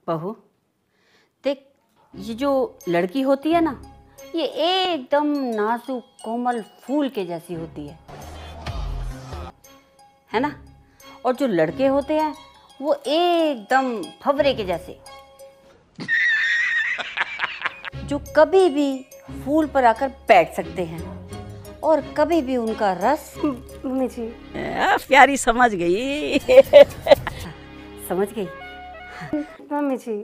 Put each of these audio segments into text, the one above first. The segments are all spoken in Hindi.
बहू देख, ये जो लड़की होती है ना, ये एकदम नाजुक कोमल फूल के जैसी होती है ना। और जो लड़के होते हैं वो एकदम फव्वरे के जैसे, जो कभी भी फूल पर आकर बैठ सकते हैं और कभी भी उनका रस। मम्मी जी प्यारी समझ गई। समझ गई। मम्मी जी,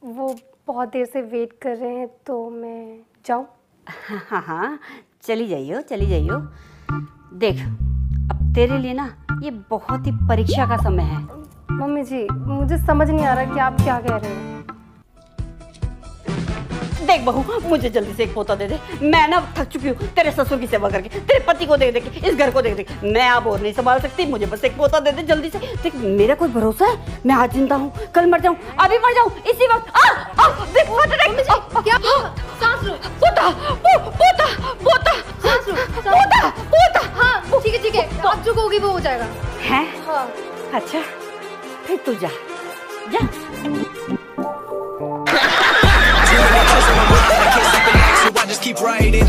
वो बहुत देर से वेट कर रहे हैं तो मैं जाऊँ? हाँ हाँ, चली जाइयो चली जाइयो। देख, अब तेरे लिए ना ये बहुत ही परीक्षा का समय है। मम्मी जी, मुझे समझ नहीं आ रहा कि आप क्या कह रहे हो। देख बहू, मुझे जल्दी से एक पोता दे दे। मैं ना थक चुकी हूँ तेरे ससुर की सेवा करके, तेरे पति को देख देख के, इस घर को देख देख के। मैं अब और नहीं संभाल सकती, मुझे बस एक पोता दे दे जल्दी से। देख, मेरा कोई भरोसा है? मैं आज जिंदा हूँ, कल मर जाऊँ, अभी मर जाऊँ इसी वक्त। देख क्या सांस लो। पोता पोता पोता सांस लो। पोता पोता। हाँ ठीक है, आप जो कहोगी वो हो जाएगा। है? हाँ। अच्छा, फिर तू जा जा। I just keep writing.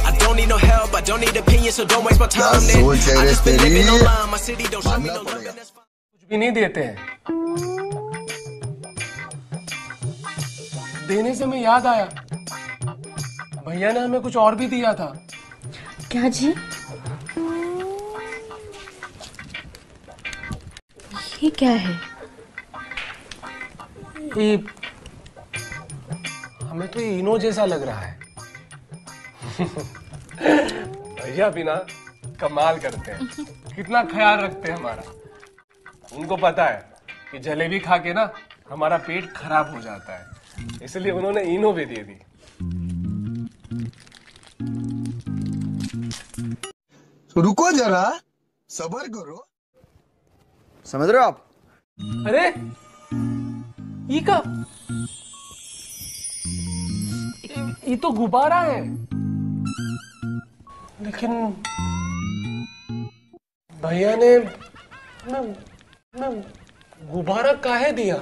I don't need no help, I don't need opinions, so don't waste my time. I just been living online, my city don't show me no love, and that's fine. कुछ भी नहीं देते हैं। देने से मैं याद आया, भैया ने हमें कुछ और भी दिया था। क्या जी? ये क्या है? ये हमें तो ये इनो जैसा लग रहा है। भैया भी ना कमाल करते हैं, कितना ख्याल रखते हैं हमारा। उनको पता है कि जलेबी खा के ना हमारा पेट खराब हो जाता है, इसलिए उन्होंने इनो भी दे दी। रुको जरा, सब्र करो। समझ रहे हो आप? अरे ये का, ये तो गुब्बारा है, लेकिन भैया ने गुब्बारा काहे दिया?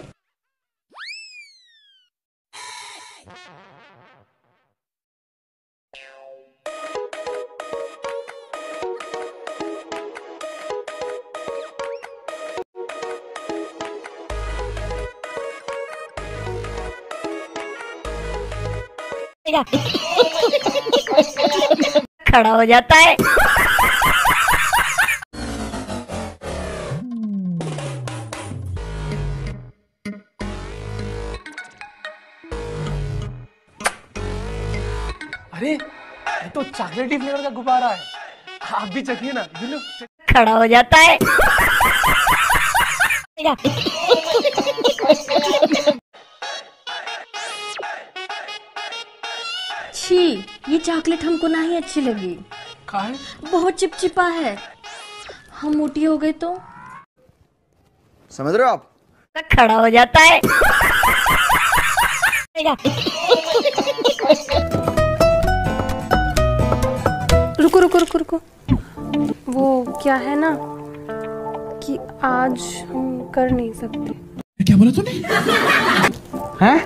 खड़ा हो जाता है। अरे ये तो चॉकलेटी फ्लेवर का गुब्बारा है, आप भी चखिए ना। खड़ा हो जाता है। छी, ये चॉकलेट हमको नहीं अच्छी लगी। काहे? बहुत चिपचिपा है, हम मोटी हो गए तो। समझ रहे हो आप? खड़ा हो जाता है। रुको रुको रुको रुको, वो क्या है ना कि आज हम कर नहीं सकते। क्या बोला तूने? हैं?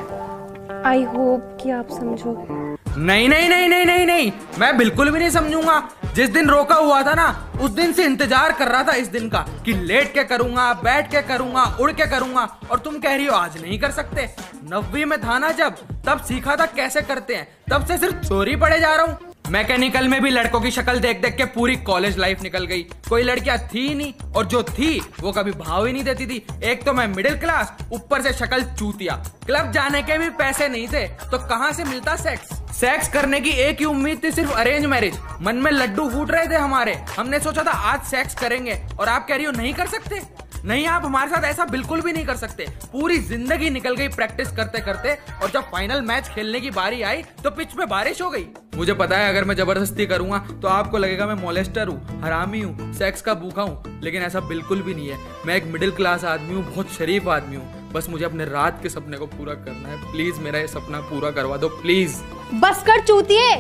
आई होप कि आप समझोगे। नहीं नहीं नहीं नहीं नहीं नहीं, मैं बिल्कुल भी नहीं समझूंगा। जिस दिन रोका हुआ था ना, उस दिन से इंतजार कर रहा था इस दिन का कि लेट के करूंगा, बैठ के करूंगा, उड़ के करूंगा, और तुम कह रही हो आज नहीं कर सकते। 9वीं में था ना जब, तब सीखा था कैसे करते हैं, तब से सिर्फ चोरी पड़े जा रहा हूँ। मैकेनिकल में भी लड़कों की शक्ल देख देख के पूरी कॉलेज लाइफ निकल गई। कोई लड़कियां थी ही नहीं, और जो थी वो कभी भाव ही नहीं देती थी। एक तो मैं मिडिल क्लास, ऊपर से शक्ल चूतिया। क्लब जाने के भी पैसे नहीं थे, तो कहां से मिलता सेक्स? सेक्स करने की एक ही उम्मीद थी, सिर्फ अरेंज मैरिज। मन में लड्डू फूट रहे थे हमारे। हमने सोचा था आज सेक्स करेंगे, और आप कह रही हो नहीं कर सकते। नहीं, आप हमारे साथ ऐसा बिल्कुल भी नहीं कर सकते। पूरी जिंदगी निकल गई प्रैक्टिस करते करते, और जब फाइनल मैच खेलने की बारी आई तो पिच पे बारिश हो गई। मुझे पता है अगर मैं जबरदस्ती करूंगा तो आपको लगेगा मैं मॉलेस्टर हूँ, हरामी हूँ, सेक्स का भूखा हूँ, लेकिन ऐसा बिल्कुल भी नहीं है। मैं एक मिडिल क्लास आदमी हूँ, बहुत शरीफ आदमी हूँ। बस मुझे अपने रात के सपने को पूरा करना है। प्लीज मेरा ये सपना पूरा करवा दो, प्लीज। बस कर चूतिए,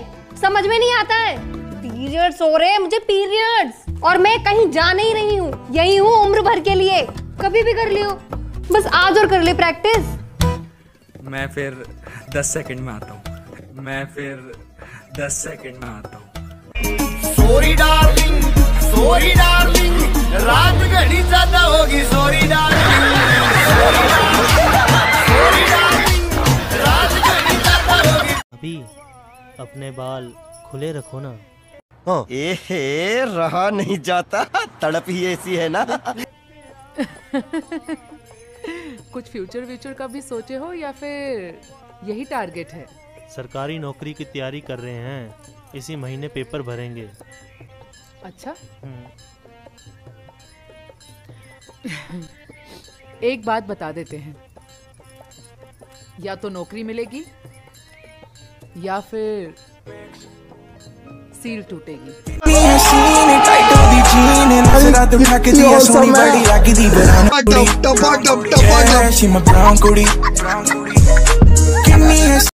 समझ में नहीं आता है। पीरियड्स हो रहे हैं मुझे, पीरियड्स, और मैं कहीं जा नहीं रही हूँ, यही हूँ उम्र भर के लिए। कभी भी कर लियो, बस आज और कर ले प्रैक्टिस। मैं फिर 10 सेकंड में आता हूँ। मैं फिर 10 सेकंड में आता हूँ। सॉरी डार्लिंग, रात घड़ी ज्यादा होगी। सॉरी डार्लिंग, रात घड़ी ज्यादा होगी। अभी अपने बाल खुले रखो ना। एहे रहा नहीं जाता, तड़प ही ऐसी है ना। कुछ फ्यूचर का भी सोचे हो या फिर यही टारगेट है? सरकारी नौकरी की तैयारी कर रहे हैं, इसी महीने पेपर भरेंगे। अच्छा। एक बात बता देते हैं, या तो नौकरी मिलेगी या फिर सील टूटेगी। टपा टप